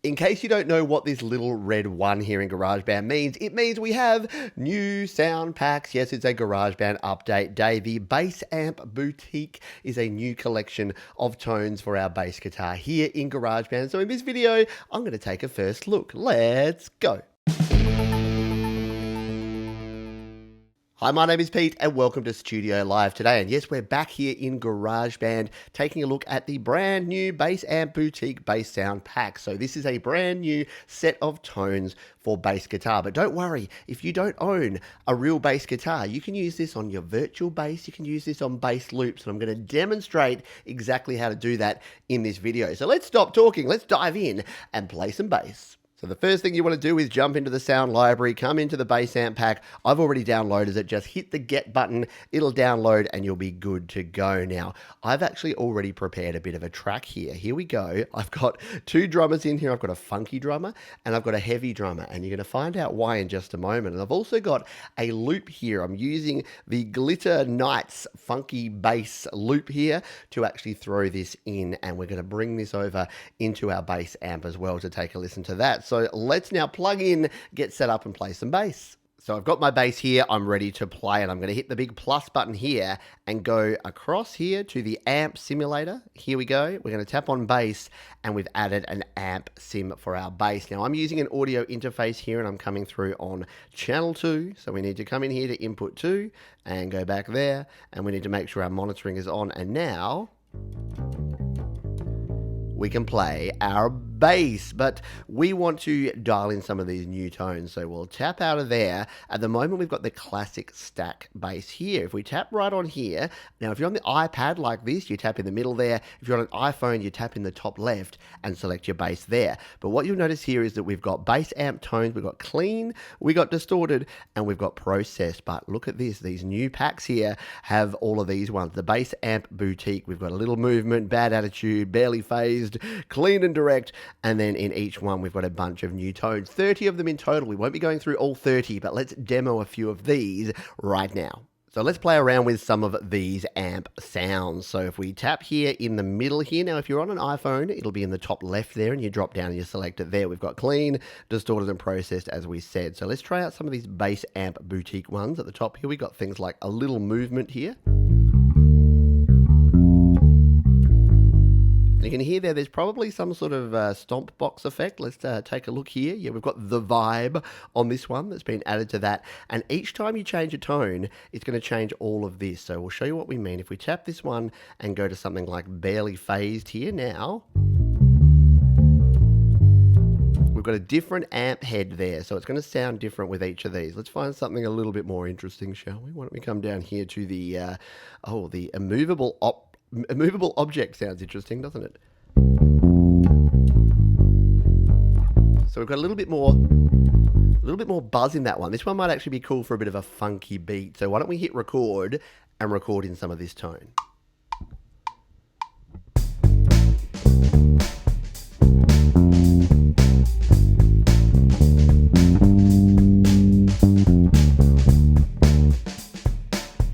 In case you don't know what this little red one here in GarageBand means, it means we have new sound packs. Yes, it's a GarageBand update day. The Bass Amp Boutique is a new collection of tones for our bass guitar here in GarageBand. So in this video, I'm going to take a first look. Let's go. Hi, my name is Pete and welcome to Studio Live today. And yes, we're back here in GarageBand taking a look at the brand new Bass Amp Boutique Bass Sound Pack. So this is a brand new set of tones for bass guitar. But don't worry, if you don't own a real bass guitar, you can use this on your virtual bass. You can use this on bass loops. And I'm going to demonstrate exactly how to do that in this video. So let's stop talking. Let's dive in and play some bass. So the first thing you want to do is jump into the sound library, come into the Bass Amp pack. I've already downloaded it. Just hit the get button. It'll download and you'll be good to go. Now, I've actually already prepared a bit of a track here. Here we go. I've got two drummers in here. I've got a funky drummer and I've got a heavy drummer, and you're going to find out why in just a moment. And I've also got a loop here. I'm using the Glitter Nights funky bass loop here to actually throw this in, and we're going to bring this over into our bass amp as well to take a listen to that. So let's now plug in, get set up and play some bass. So I've got my bass here, I'm ready to play, and I'm going to hit the big plus button here and go across here to the amp simulator. Here we go. We're going to tap on bass and we've added an amp sim for our bass. Now I'm using an audio interface here and I'm coming through on channel 2. So we need to come in here to input 2 and go back there, and we need to make sure our monitoring is on, and now we can play our bass, but we want to dial in some of these new tones. So we'll tap out of there. At the moment, we've got the classic stack bass here. If we tap right on here, now if you're on the iPad like this, you tap in the middle there. If you're on an iPhone, you tap in the top left and select your bass there. But what you'll notice here is that we've got bass amp tones, we've got clean, we got distorted, and we've got processed. But look at this, these new packs here have all of these ones. The Bass Amp Boutique, we've got a little movement, bad attitude, barely phased, clean and direct, and then in each one we've got a bunch of new tones, 30 of them in total. We won't be going through all 30, but let's demo a few of these right now. So let's play around with some of these amp sounds. So if we tap here in the middle here, now if you're on an iPhone, it'll be in the top left there, and you drop down and you select it there. We've got clean, distorted and processed, as we said. So let's try out some of these Bass Amp Boutique ones. At the top here, we got things like a little movement here. And you can hear there's probably some sort of stomp box effect. Let's take a look here. Yeah, we've got the vibe on this one that's been added to that. And each time you change a tone, it's going to change all of this. So we'll show you what we mean. If we tap this one and go to something like barely phased here now, we've got a different amp head there. So it's going to sound different with each of these. Let's find something a little bit more interesting, shall we? Why don't we come down here to the, the Movable Object. Sounds interesting, doesn't it? So we've got a little bit more buzz in that one. This one might actually be cool for a bit of a funky beat. So why don't we hit record and record in some of this tone.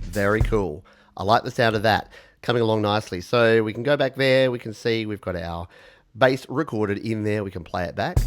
Very cool. I like the sound of that. Coming along nicely. So we can go back there, we can see we've got our bass recorded in there, we can play it back.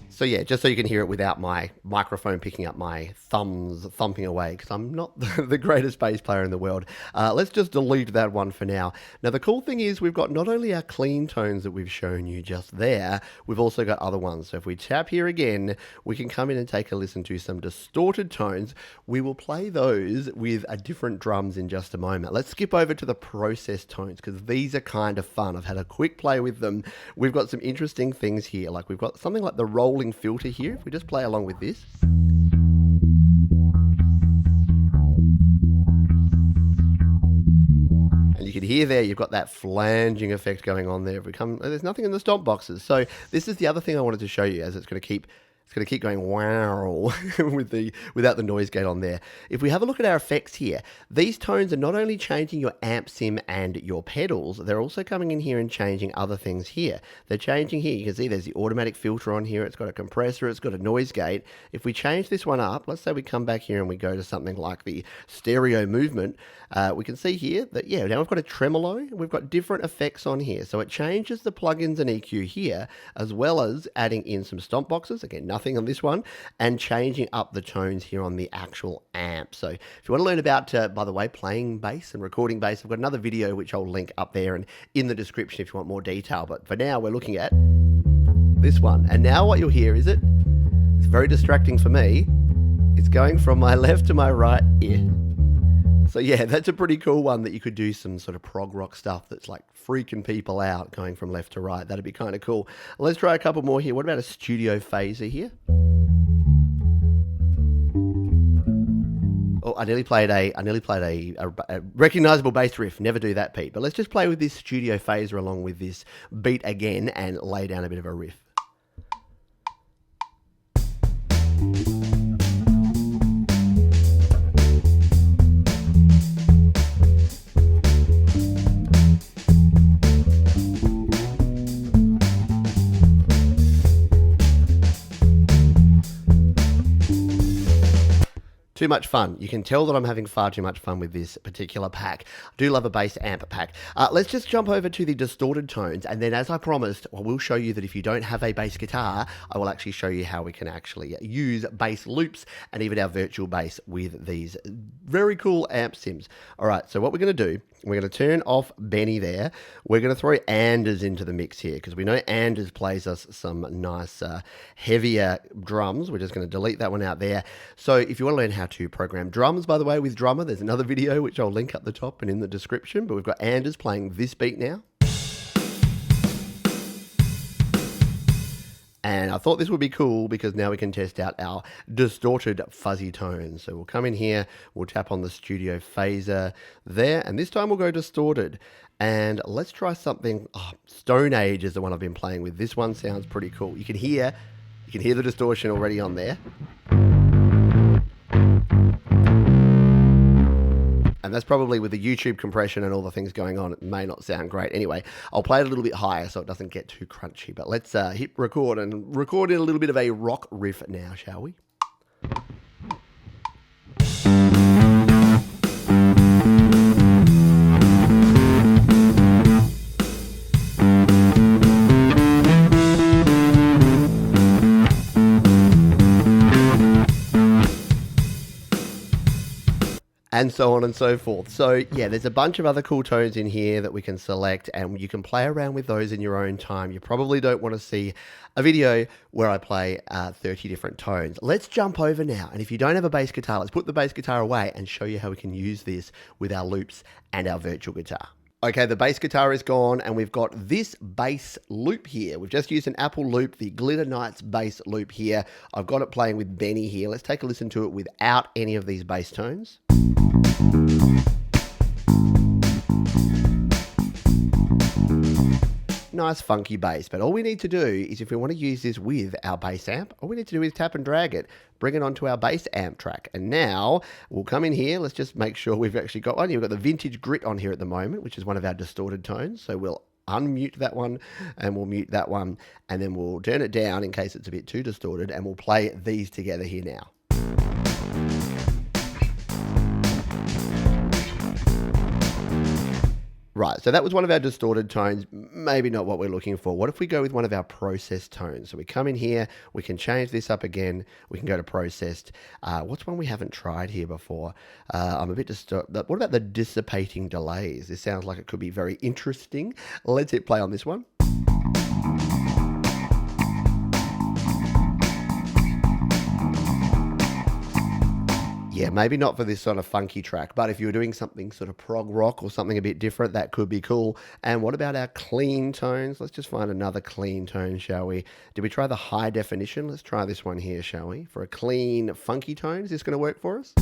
So yeah, just so you can hear it without my microphone picking up my thumbs thumping away, because I'm not the greatest bass player in the world. Let's just delete that one for now. Now the cool thing is we've got not only our clean tones that we've shown you just there, we've also got other ones. So if we tap here again, we can come in and take a listen to some distorted tones. We will play those with a different drums in just a moment. Let's skip over to the processed tones, because these are kind of fun. I've had a quick play with them. We've got some interesting things here. Like we've got something like the rolling filter here. If we just play along with this, and you can hear there you've got that flanging effect going on there. If we come, there's nothing in the stomp boxes. So this is the other thing I wanted to show you, as it's going to keep It's going to keep going wow without the noise gate on there. If we have a look at our effects here, these tones are not only changing your amp sim and your pedals, they're also coming in here and changing other things here. They're changing here. You can see there's the automatic filter on here. It's got a compressor. It's got a noise gate. If we change this one up, let's say we come back here and we go to something like the stereo movement, we can see here that, yeah, now we've got a tremolo. We've got different effects on here. So it changes the plugins and EQ here, as well as adding in some stomp boxes. Again, nothing on this one, and changing up the tones here on the actual amp. So if you want to learn about, by the way, playing bass and recording bass, I've got another video which I'll link up there and in the description if you want more detail. But for now, we're looking at this one. And now what you'll hear is it's very distracting for me. It's going from my left to my right ear. So yeah, that's a pretty cool one that you could do some sort of prog rock stuff that's like freaking people out going from left to right. That'd be kind of cool. Let's try a couple more here. What about a studio phaser here? Oh, I nearly played a recognizable bass riff. Never do that, Pete. But let's just play with this studio phaser along with this beat again and lay down a bit of a riff. Too much fun. You can tell that I'm having far too much fun with this particular pack. I do love a bass amp pack. Let's just jump over to the distorted tones, and then as I promised, I will show you that if you don't have a bass guitar, I will actually show you how we can actually use bass loops and even our virtual bass with these very cool amp sims. All right, so what we're going to do, we're going to turn off Benny there. We're going to throw Anders into the mix here because we know Anders plays us some nice heavier drums. We're just going to delete that one out there. So if you want to learn how to program drums, by the way, with Drummer, there's another video which I'll link up the top and in the description. But we've got Anders playing this beat now. And I thought this would be cool because now we can test out our distorted fuzzy tones. So we'll come in here, we'll tap on the studio phaser there, and this time we'll go distorted. And let's try something, Stone Age is the one I've been playing with. This one sounds pretty cool. You can hear the distortion already on there. And that's probably with the YouTube compression and all the things going on, it may not sound great. Anyway, I'll play it a little bit higher so it doesn't get too crunchy. But let's hit record and record in a little bit of a rock riff now, shall we? And so on and so forth. So yeah, there's a bunch of other cool tones in here that we can select, and you can play around with those in your own time. You probably don't want to see a video where I play 30 different tones. Let's jump over now, and if you don't have a bass guitar, let's put the bass guitar away and show you how we can use this with our loops and our virtual guitar. Okay, the bass guitar is gone, and we've got this bass loop here. We've just used an Apple loop, the Glitter Knights bass loop here. I've got it playing with Benny here. Let's take a listen to it without any of these bass tones. Nice funky bass, but all we need to do is, if we want to use this with our bass amp, all we need to do is tap and drag it, bring it onto our bass amp track. And now we'll come in here. Let's just make sure we've actually got one. We've got the Vintage Grit on here at the moment, which is one of our distorted tones. So we'll unmute that one and we'll mute that one, and then we'll turn it down in case it's a bit too distorted, and we'll play these together here now. Right, so that was one of our distorted tones, maybe not what we're looking for. What if we go with one of our processed tones? So we come in here, we can change this up again, we can go to processed. What's one we haven't tried here before? I'm a bit disturbed. What about the dissipating delays? This sounds like it could be very interesting. Let's hit play on this one. Yeah, maybe not for this sort of funky track, but if you were doing something sort of prog rock or something a bit different, that could be cool. And what about our clean tones? Let's just find another clean tone, shall we? Did we try the high definition? Let's try this one here, shall we? For a clean, funky tone, is this going to work for us?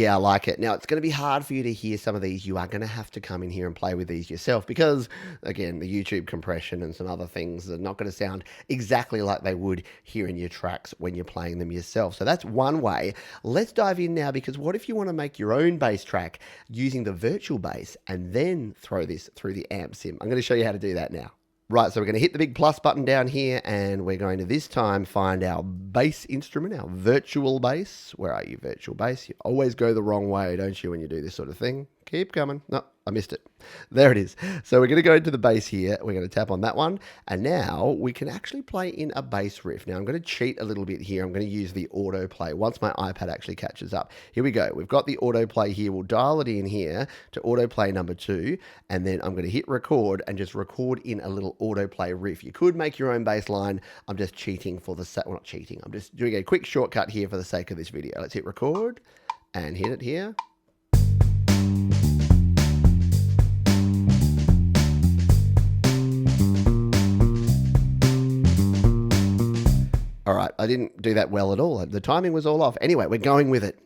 Yeah, I like it. Now, it's going to be hard for you to hear some of these. You are going to have to come in here and play with these yourself because, again, the YouTube compression and some other things are not going to sound exactly like they would here in your tracks when you're playing them yourself. So that's one way. Let's dive in now, because what if you want to make your own bass track using the virtual bass and then throw this through the amp sim? I'm going to show you how to do that now. Right, so we're going to hit the big plus button down here, and we're going to this time find our bass instrument, our virtual bass. Where are you, virtual bass? You always go the wrong way, don't you, when you do this sort of thing? Keep coming. No, I missed it. There it is. So we're going to go into the bass here. We're going to tap on that one. And now we can actually play in a bass riff. Now I'm going to cheat a little bit here. I'm going to use the autoplay once my iPad actually catches up. Here we go. We've got the autoplay here. We'll dial it in here to autoplay number 2. And then I'm going to hit record and just record in a little autoplay riff. You could make your own bass line. I'm just cheating for the sake. Well, not cheating. I'm just doing a quick shortcut here for the sake of this video. Let's hit record and hit it here. All right, I didn't do that well at all. The timing was all off. Anyway, we're going with it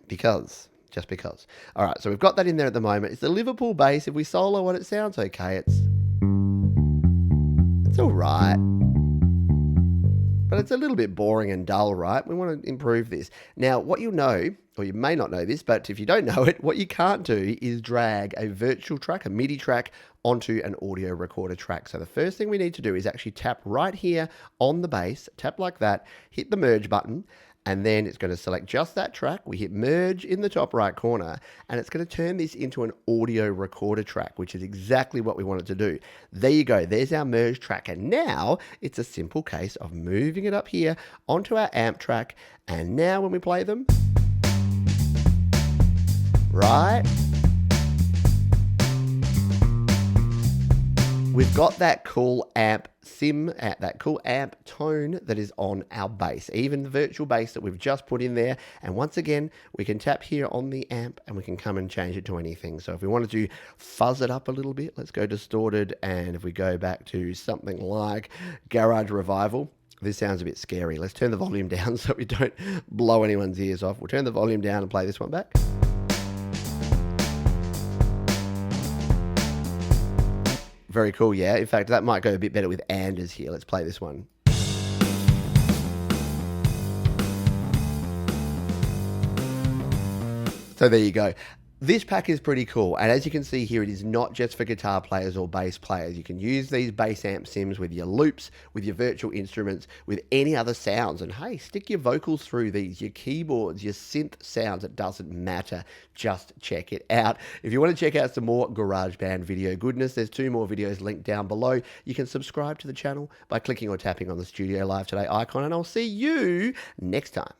just because. All right, so we've got that in there at the moment. It's the Liverpool bass. If we solo it, it sounds okay. It's all right. But it's a little bit boring and dull, right? We want to improve this. Now, what you'll know, or you may not know this, but if you don't know it, what you can't do is drag a virtual track, a MIDI track, onto an audio recorder track. So the first thing we need to do is actually tap right here on the bass, tap like that, hit the merge button, and then it's going to select just that track. We hit merge in the top right corner, and it's going to turn this into an audio recorder track, which is exactly what we want it to do. There you go. There's our merge track. And now it's a simple case of moving it up here onto our amp track. And now when we play them, right, we've got that cool amp sim, that cool amp tone that is on our bass, even the virtual bass that we've just put in there. And once again, we can tap here on the amp and we can come and change it to anything. So if we wanted to fuzz it up a little bit, let's go distorted. And if we go back to something like Garage Revival, this sounds a bit scary. Let's turn the volume down so we don't blow anyone's ears off. We'll turn the volume down and play this one back. Very cool, yeah. In fact, that might go a bit better with Anders here. Let's play this one. So there you go. This pack is pretty cool, and as you can see here, it is not just for guitar players or bass players. You can use these bass amp sims with your loops, with your virtual instruments, with any other sounds, and hey, stick your vocals through these, your keyboards, your synth sounds, it doesn't matter. Just check it out. If you want to check out some more GarageBand video goodness, there's 2 more videos linked down below. You can subscribe to the channel by clicking or tapping on the Studio Live Today icon, and I'll see you next time.